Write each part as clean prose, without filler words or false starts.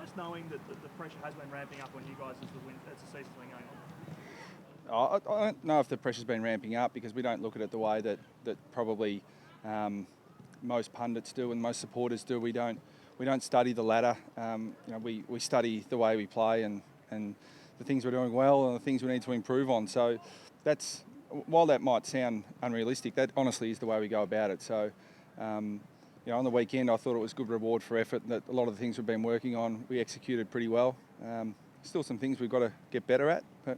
nice knowing that the pressure has been ramping up on you guys as the season's been going on? I don't know if the pressure's been ramping up because we don't look at it the way that probably most pundits do and most supporters do. We don't study the ladder. We study the way we play and the things we're doing well and the things we need to improve on. So that's, while that might sound unrealistic, that honestly is the way we go about it. So on the weekend I thought it was good reward for effort, that a lot of the things we've been working on we executed pretty well. Still some things we've got to get better at, but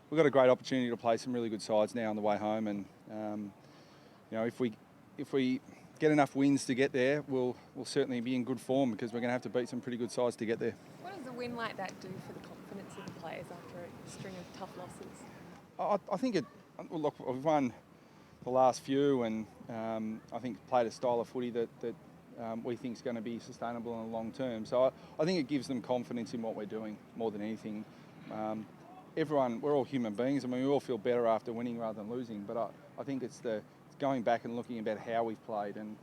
we've got a great opportunity to play some really good sides now on the way home, and if we get enough wins to get there, we'll certainly be in good form because we're going to have to beat some pretty good sides to get there. What does a win like that do for the confidence of the players after a string of tough losses? I think look, we've won the last few, and I think played a style of footy that we think is going to be sustainable in the long term. So I think it gives them confidence in what we're doing more than anything. We're all human beings. I mean, we all feel better after winning rather than losing. But I think it's going back and looking about how we've played, and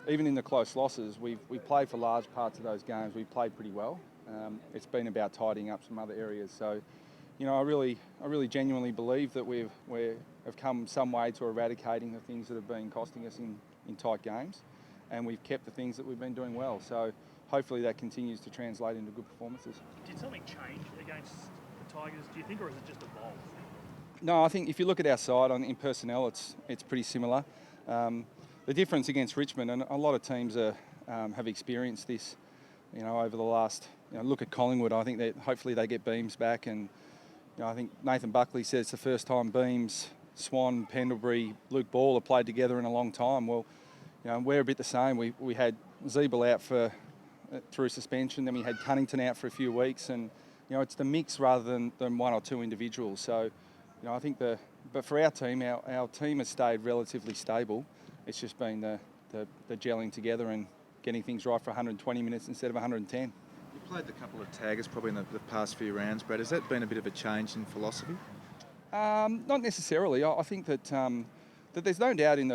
even in the close losses, we've played for large parts of those games. We've played pretty well. It's been about tidying up some other areas. So, I really genuinely believe that we have come some way to eradicating the things that have been costing us in tight games, and we've kept the things that we've been doing well. So hopefully that continues to translate into good performances. Did something change against the Tigers, do you think, or has it just evolved? No, I think if you look at our side in personnel, it's pretty similar. The difference against Richmond, and a lot of teams have experienced this, over the last. Look at Collingwood. I think that hopefully they get Beams back, and I think Nathan Buckley says it's the first time Beams, Swan, Pendlebury, Luke Ball have played together in a long time. Well, we're a bit the same. We had Zeeble out through suspension, then we had Cunnington out for a few weeks, and it's the mix rather than one or two individuals. So. I think but for our team has stayed relatively stable. It's just been the gelling together and getting things right for 120 minutes instead of 110. You played a couple of taggers probably in the past few rounds, Brad. Has that been a bit of a change in philosophy? Not necessarily. I think that there's no doubt in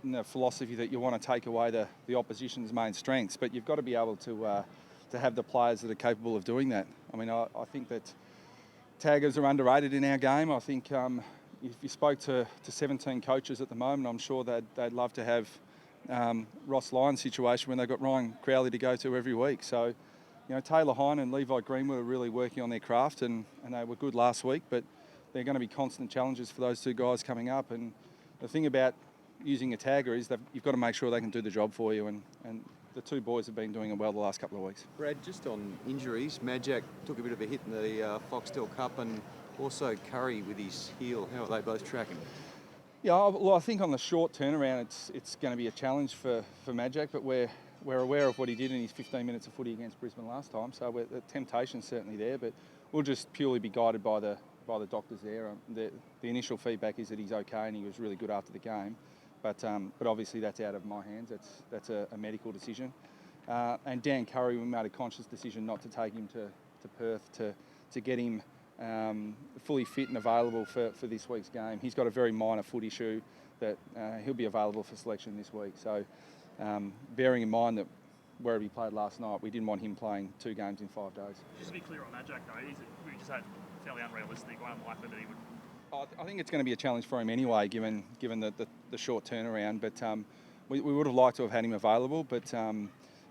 the philosophy that you want to take away the opposition's main strengths, but you've got to be able to have the players that are capable of doing that. I mean, I think that taggers are underrated in our game. I think if you spoke to 17 coaches at the moment, I'm sure they'd love to have Ross Lyon's situation when they've got Ryan Crowley to go to every week. So, Taylor Hine and Levi Greenwood are really working on their craft, and they were good last week, but they're going to be constant challenges for those two guys coming up. And the thing about using a tagger is that you've got to make sure they can do the job for you, and the two boys have been doing it well the last couple of weeks. Brad, just on injuries, Majak took a bit of a hit in the Foxtel Cup, and also Curry with his heel. How are they both tracking? Yeah, well, I think on the short turnaround, it's going to be a challenge for Majak, but we're aware of what he did in his 15 minutes of footy against Brisbane last time, so the temptation's certainly there, but we'll just purely be guided by the doctors there. The initial feedback is that he's okay and he was really good after the game. But obviously that's out of my hands. That's a medical decision. And Dan Curry, we made a conscious decision not to take him to Perth to get him fully fit and available for this week's game. He's got a very minor foot issue that he'll be available for selection this week. So bearing in mind that wherever he played last night, we didn't want him playing 2 games in 5 days. Just to be clear on Majak though, we just had fairly unrealistic, unlikely that he would. I think it's going to be a challenge for him anyway, given the short turnaround. But we would have liked to have had him available, but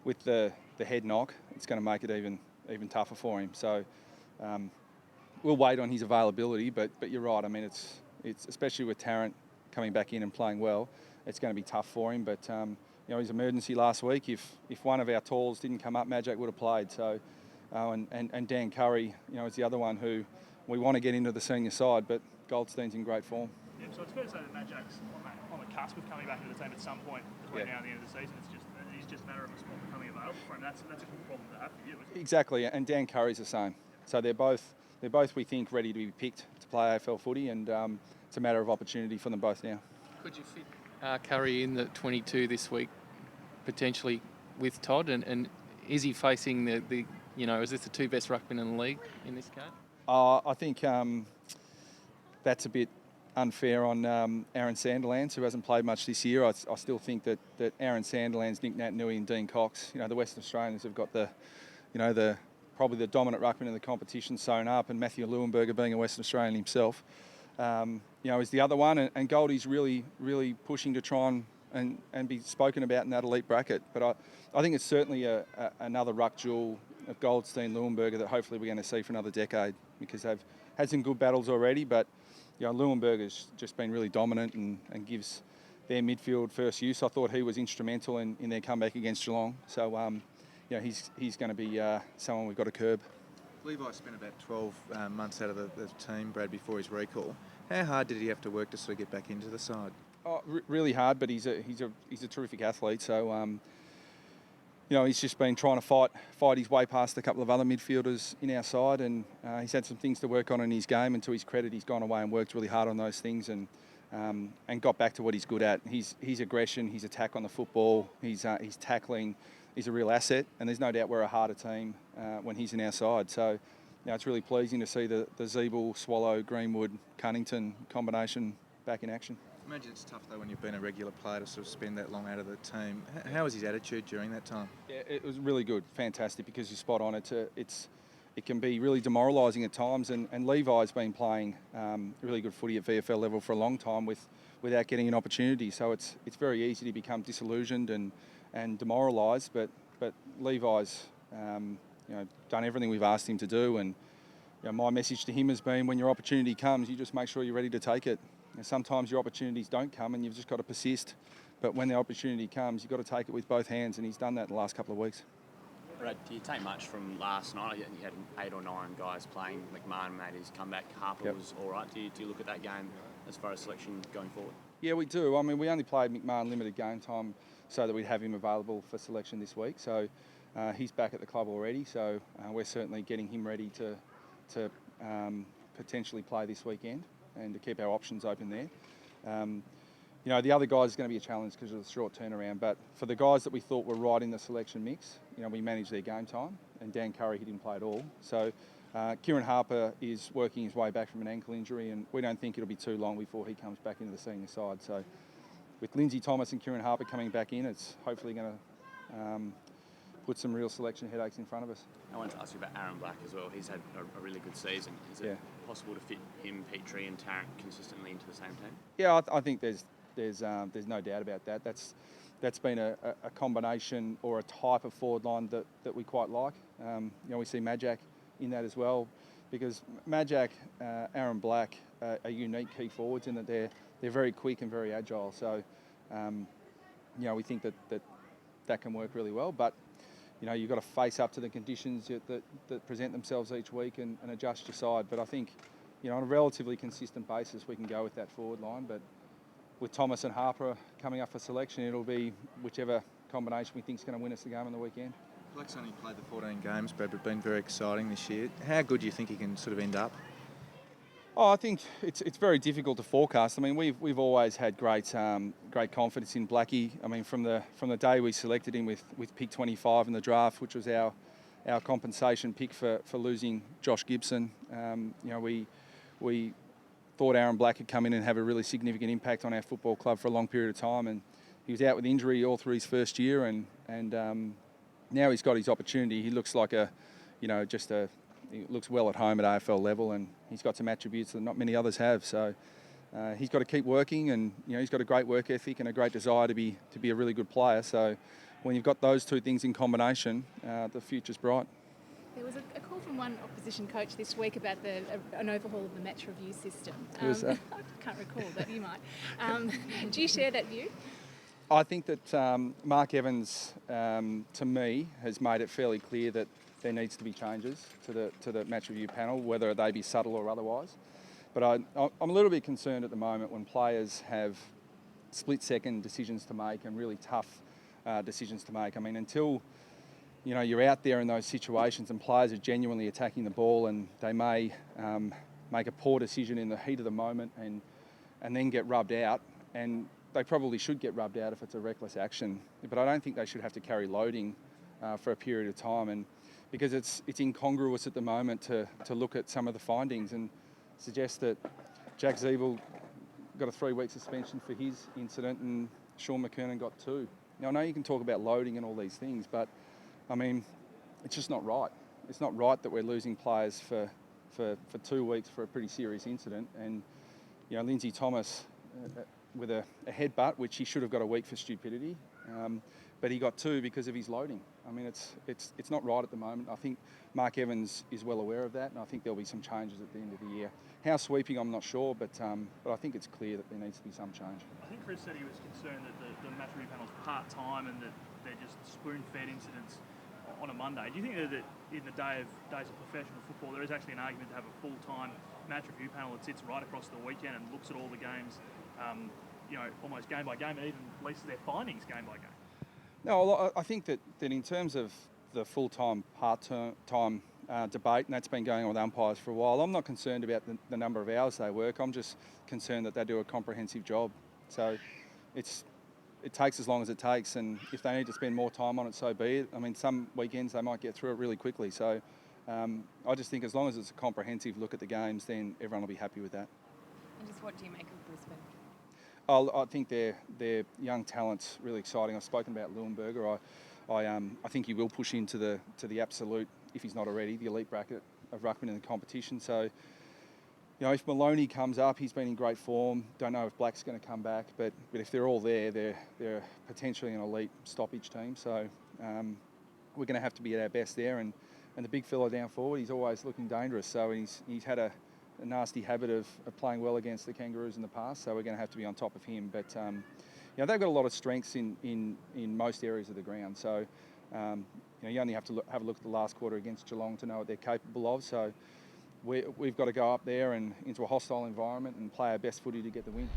with the head knock, it's going to make it even tougher for him. So we'll wait on his availability. But you're right. I mean, it's especially with Tarrant coming back in and playing well, it's going to be tough for him. But his emergency last week, if one of our talls didn't come up, Majak would have played. So and Dan Curry, is the other one who we want to get into the senior side, but Goldstein's in great form. Yeah, so it's fair to say that Majak's on the cusp of coming back into the team at some point between now and the end of the season. It's just a matter of a spot becoming available for him. That's a good problem to have for you, isn't it? Exactly, and Dan Curry's the same. So they're both we think ready to be picked to play AFL footy, and it's a matter of opportunity for them both now. Could you fit Curry in the 22 this week, potentially with Todd, and is he facing the is this the 2 best ruckmen in the league in this game? I think that's a bit unfair on Aaron Sandilands, who hasn't played much this year. I still think that Aaron Sandilands, Nick Naitanui and Dean Cox, the Western Australians have got the probably the dominant ruckman in the competition, sewn up, and Matthew Leuenberger being a Western Australian himself, is the other one. And Goldie's really, really pushing to try and be spoken about in that elite bracket. But I think it's certainly another ruck jewel of Goldstein, Leuenberger that hopefully we're going to see for another decade, because they've had some good battles already. But Leuenberger's just been really dominant and gives their midfield first use. I thought he was instrumental in their comeback against Geelong. So, he's going to be someone we've got to curb. Levi spent about 12 months out of the team, Brad, before his recall. How hard did he have to work to sort of get back into the side? Oh, really hard, but he's a terrific athlete. So, he's just been trying to fight his way past a couple of other midfielders in our side, and he's had some things to work on in his game. And to his credit, he's gone away and worked really hard on those things and got back to what he's good at. His aggression, his attack on the football, his tackling. He's a real asset, and there's no doubt we're a harder team when he's in our side. So, it's really pleasing to see the Zeeble, Swallow, Greenwood, Cunnington combination back in action. I imagine it's tough though when you've been a regular player to sort of spend that long out of the team. How was his attitude during that time? Yeah, it was really good, fantastic, because you're spot on. It can be really demoralising at times, and Levi's been playing really good footy at VFL level for a long time without getting an opportunity. So it's very easy to become disillusioned and demoralised. But Levi's done everything we've asked him to do, and my message to him has been, when your opportunity comes, you just make sure you're ready to take it. Sometimes your opportunities don't come and you've just got to persist. But when the opportunity comes, you've got to take it with both hands, and he's done that in the last couple of weeks. Brad, do you take much from last night? You had 8 or 9 guys playing. McMahon made his comeback. Harper was all right. Do you look at that game as far as selection going forward? Yeah, we do. I mean, we only played McMahon limited game time so that we'd have him available for selection this week. So he's back at the club already. So we're certainly getting him ready to potentially play this weekend and to keep our options open there. The other guys is going to be a challenge because of the short turnaround. But for the guys that we thought were right in the selection mix, we managed their game time, and Dan Curry, he didn't play at all. So Kieran Harper is working his way back from an ankle injury, and we don't think it'll be too long before he comes back into the senior side. So with Lindsay Thomas and Kieran Harper coming back in, it's hopefully going to put some real selection headaches in front of us. I wanted to ask you about Aaron Black as well. He's had a really good season. Is it possible to fit him, Petrie and Tarrant consistently into the same team? Yeah, I think there's no doubt about that. That's been a combination or a type of forward line that we quite like. We see Majak in that as well, because Majak, Aaron Black are unique key forwards in that they're very quick and very agile. So, we think that can work really well. But you've got to face up to the conditions that present themselves each week and adjust your side. But I think, on a relatively consistent basis, we can go with that forward line. But with Thomas and Harper coming up for selection, it'll be whichever combination we think is going to win us the game on the weekend. Black's only played the 14 games, Brad, but been very exciting this year. How good do you think he can sort of end up? Oh, I think it's very difficult to forecast. I mean, we've always had great confidence in Blackie. I mean, from the day we selected him with pick 25 in the draft, which was our compensation pick for losing Josh Gibson. We thought Aaron Black could come in and have a really significant impact on our football club for a long period of time, and he was out with injury all through his first year, and now he's got his opportunity. He looks like he looks well at home at AFL level, and he's got some attributes that not many others have. So he's got to keep working, and he's got a great work ethic and a great desire to be a really good player. So when you've got those two things in combination, the future's bright. There was a call from one opposition coach this week about an overhaul of the match review system. Who's that? I can't recall, but you might. Do you share that view? I think that Mark Evans, to me, has made it fairly clear that there needs to be changes to the match review panel, whether they be subtle or otherwise. But I'm a little bit concerned at the moment when players have split-second decisions to make and really tough decisions to make. I mean, until you're out there in those situations and players are genuinely attacking the ball, and they may make a poor decision in the heat of the moment and then get rubbed out, and they probably should get rubbed out if it's a reckless action. But I don't think they should have to carry loading for a period of time, and because it's incongruous at the moment to look at some of the findings and suggest that Jack Zeeble got a 3-week suspension for his incident and Sean McKernan got 2. Now, I know you can talk about loading and all these things, but I mean, it's just not right. it's not right that we're losing players for 2 weeks for a pretty serious incident. And Lindsay Thomas with a headbutt, which he should have got a week for stupidity, but he got 2 because of his loading. I mean, it's not right at the moment. I think Mark Evans is well aware of that, and I think there'll be some changes at the end of the year. How sweeping, I'm not sure, but I think it's clear that there needs to be some change. I think Chris said he was concerned that the match review panel's part-time and that they're just spoon-fed incidents on a Monday. Do you think that in the days of professional football, there is actually an argument to have a full-time match review panel that sits right across the weekend and looks at all the games, almost game by game, and even releases their findings game by game? No, I think that in terms of the full-time, part-time debate, and that's been going on with umpires for a while, I'm not concerned about the number of hours they work. I'm just concerned that they do a comprehensive job. So it takes as long as it takes, and if they need to spend more time on it, so be it. I mean, some weekends they might get through it really quickly. So I just think as long as it's a comprehensive look at the games, then everyone will be happy with that. And just what do you make of Brisbane? I think their young talent's really exciting. I've spoken about Leuenberger. I think he will push into the absolute, if he's not already, the elite bracket of ruckman in the competition. So, if Maloney comes up, he's been in great form. Don't know if Black's going to come back, but if they're all there, they're potentially an elite stoppage team. So we're going to have to be at our best there. And the big fella down forward, he's always looking dangerous. So he's had a nasty habit of playing well against the Kangaroos in the past. So we're going to have to be on top of him. But they've got a lot of strengths in most areas of the ground. So you only have to have a look at the last quarter against Geelong to know what they're capable of. So we've got to go up there and into a hostile environment and play our best footy to get the win.